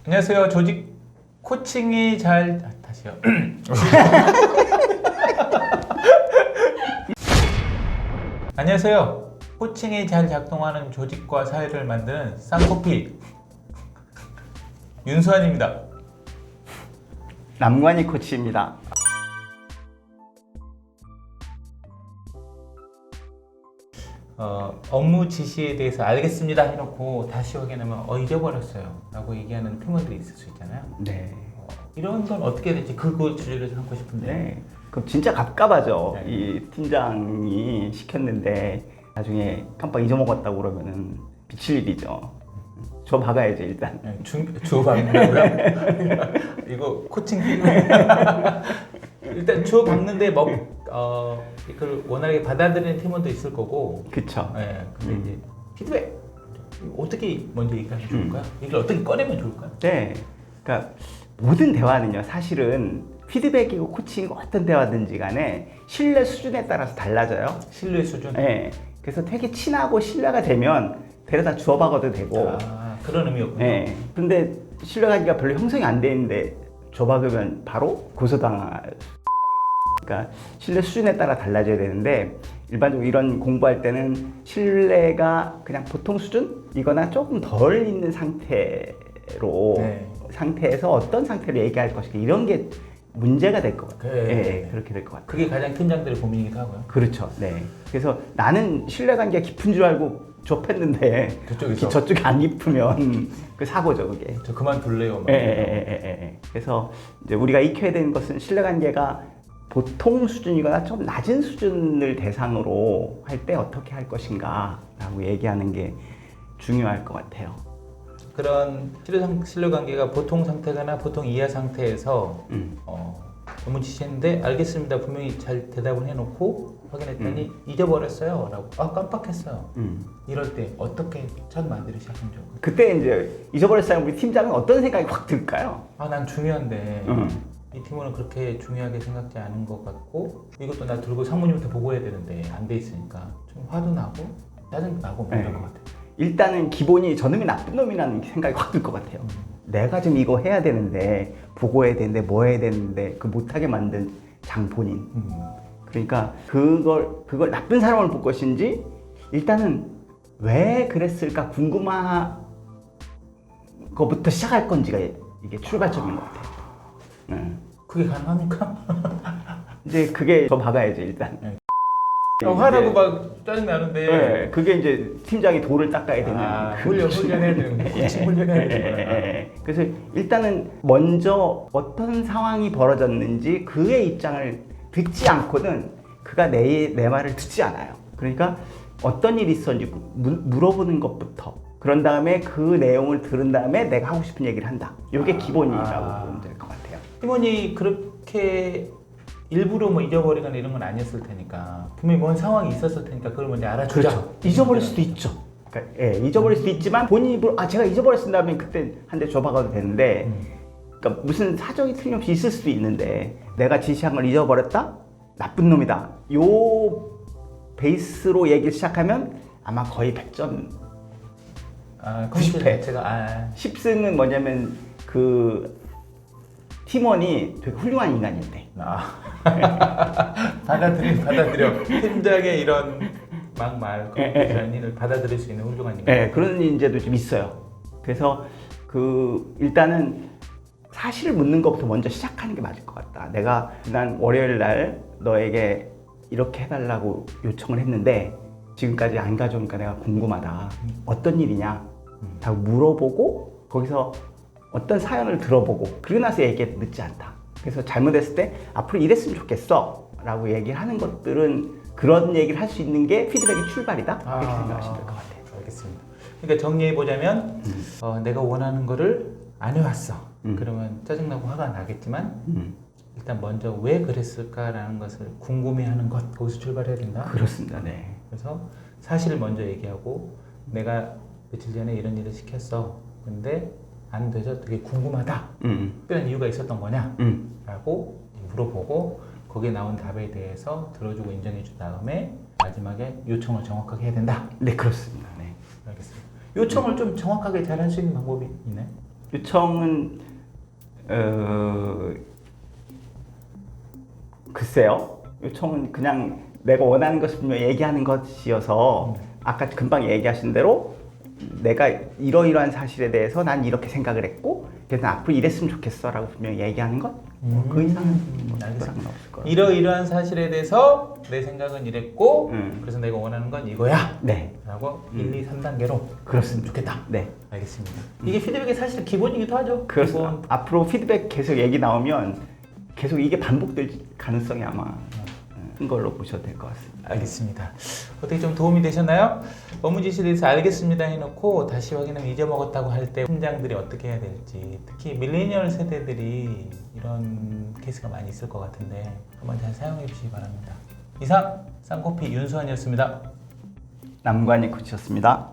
안녕하세요. 조직 코칭이 잘 다시요. 안녕하세요. 코칭이 잘 작동하는 조직과 사회를 만드는 쌍코피 윤수환입니다. 남관희 코치입니다. 업무 지시에 대해서 알겠습니다 해놓고 다시 확인하면 잊어버렸어요 라고 얘기하는 팀원들이 있을 수 있잖아요. 네. 이런 건 어떻게 될지 그거 주제를 삼고 싶은데. 네. 그럼 진짜 갑갑하죠. 네. 이 팀장이 시켰는데 나중에 깜빡 잊어먹었다고 그러면은 미칠 일이죠. 저 박아야죠 일단. 네, 주어 박는다고요? 이거 코칭 일단 주어 박는데 이걸 원활하게 받아들이는 팀원도 있을 거고. 그쵸. 네, 근데 이제 피드백 어떻게 먼저 얘기하면 좋을까요? 얘기를 어떻게 꺼내면 좋을까요? 네. 그러니까 모든 대화는요 사실은 피드백이고 코칭이고 어떤 대화든지 간에 신뢰 수준에 따라서 달라져요. 신뢰 수준. 네. 그래서 되게 친하고 신뢰가 되면 데려다 주워 박아도 되고. 그런 의미였군요. 네. 근데 신뢰관계가 별로 형성이 안 돼 있는데 줘박으면 바로 고소당할. 그러니까 신뢰 수준에 따라 달라져야 되는데 일반적으로 이런 공부할 때는 신뢰가 그냥 보통 수준이거나 조금 덜 있는 상태로 상태에서 어떤 상태로 얘기할 것인가 이런 게 문제가 될 것 같아요. 네, 그렇게 될 것 같아요. 그게 가장 팀장들의 고민이기도 하고요. 그렇죠. 네. 그래서 나는 신뢰관계가 깊은 줄 알고 접했는데 저쪽이 안 깊으면 그 사고죠, 그게. 저 그만둘래요. 그래서 이제 우리가 익혀야 되는 것은 신뢰관계가 보통 수준이거나 좀 낮은 수준을 대상으로 할 때 어떻게 할 것인가라고 얘기하는 게 중요할 것 같아요. 그런 신뢰관계가 보통 상태거나 보통 이하 상태에서 업무 지시했는데 알겠습니다. 분명히 잘 대답을 해놓고 확인했더니 잊어버렸어요 라고 깜빡했어요. 이럴 때 어떻게 첫 마디를 시작하면 좋을까요? 그때 이제 잊어버렸어요. 우리 팀장은 어떤 생각이 확 들까요? 난 중요한데 이 팀원은 그렇게 중요하게 생각지 않은 것 같고 이것도 나 들고 상무님한테 보고해야 되는데 안 돼 있으니까 좀 화도 나고 짜증도 나고 뭐 이럴 것 같아요. 일단은 기본이 저놈이 나쁜 놈이라는 생각이 확 들 것 같아요. 내가 지금 이거 해야 되는데 보고해야 되는데 뭐 해야 되는데 그 못하게 만든 장본인. 그러니까 그걸 나쁜 사람을 볼 것인지 일단은 왜 그랬을까 궁금한 거부터 시작할 건지가 이게 출발점인 것 같아요. 그게 가능합니까? 이제 그게 더 박아야죠 일단. 화나고 막 짜증 나는데. 네, 그게 이제 팀장이 돌을 닦아야 되는. 훈련해야 되는 거. 훈련해야 되는 거. 그래서 일단은 먼저 어떤 상황이 벌어졌는지 그의 입장을 듣지 않고는 그가 내 말을 듣지 않아요. 그러니까 어떤 일이 있었는지 물어보는 것부터. 그런 다음에 그 내용을 들은 다음에 내가 하고 싶은 얘기를 한다. 이게 기본이라고 보면 될 것 같아요. 팀원이 그렇게 일부러 잊어버리거나 이런 건 아니었을 테니까 분명히 뭔 상황이 있었을 테니까 그걸 먼저 알아주자. 그렇죠. 잊어버릴 수도 있죠. 그러니까, 잊어버릴 수도 있지만 본인 입으로 제가 잊어버렸습니다 하면 그때 한 대 줘박아도 되는데 그러니까 무슨 사정이 틀림없이 있을 수도 있는데 내가 지시한 걸 잊어버렸다? 나쁜 놈이다. 요 베이스로 얘기를 시작하면 아마 거의 100점 90회. 제가 10승은 뭐냐면 그 팀원이 되게 훌륭한 인간인데. 받아들여. 팀장의 이런 막말, 그런 받아들일 수 있는 훌륭한 인간. 네, 그런 인재도 좀 있어요. 그래서 일단은 사실을 묻는 것부터 먼저 시작하는 게 맞을 것 같다. 내가 지난 월요일 날 너에게 이렇게 해달라고 요청을 했는데 지금까지 안 가져오니까 내가 궁금하다. 어떤 일이냐? 다 물어보고 거기서 어떤 사연을 들어보고 그러고 나서 얘기해 늦지 않다. 그래서 잘못했을 때 앞으로 이랬으면 좋겠어 라고 얘기를 하는 것들은 그런 얘기를 할 수 있는 게 피드백의 출발이다. 이렇게 생각하시면 될 것 같아요. 알겠습니다. 그러니까 정리해보자면 내가 원하는 거를 안 해왔어. 그러면 짜증나고 화가 나겠지만 일단 먼저 왜 그랬을까라는 것을 궁금해하는 것, 거기서 출발해야 된다. 그렇습니다. 네. 그래서 사실을 먼저 얘기하고 내가 며칠 전에 이런 일을 시켰어. 근데 안 돼서 되게 궁금하다. 특별한 이유가 있었던 거냐? 라고 물어보고 거기에 나온 답에 대해서 들어주고 인정해 준 다음에 마지막에 요청을 정확하게 해야 된다. 네, 그렇습니다. 네. 알겠습니다. 요청을 좀 정확하게 잘 할 수 있는 방법이 있나요? 요청은 글쎄요. 요청은 그냥 내가 원하는 것을 분명히 얘기하는 것이어서 아까 금방 얘기하신 대로 내가 이러이러한 사실에 대해서 난 이렇게 생각을 했고 그래서 앞으로 이랬으면 좋겠어 라고 분명히 얘기하는 것? 그 이상은 알겠습니다. 없을 거예요. 이러이러한 사실에 대해서 내 생각은 이랬고 그래서 내가 원하는 건 이거야 네. 라고 1, 2, 3단계로 그렇습니다. 좋겠다. 네. 알겠습니다. 이게 피드백이 사실 기본이기도 하죠. 그렇습니다. 기본. 앞으로 피드백 계속 얘기 나오면 계속 이게 반복될 가능성이 아마 큰 걸로 보셔도 될 것 같습니다. 알겠습니다. 어떻게 좀 도움이 되셨나요? 업무 지시에 대해서 알겠습니다 해놓고 다시 확인하면 잊어먹었다고 할 때 팀장들이 어떻게 해야 될지, 특히 밀레니얼 세대들이 이런 케이스가 많이 있을 것 같은데 한번 잘 사용해 주시기 바랍니다. 이상 쌍코피 윤수환이었습니다. 남관이 코치였습니다.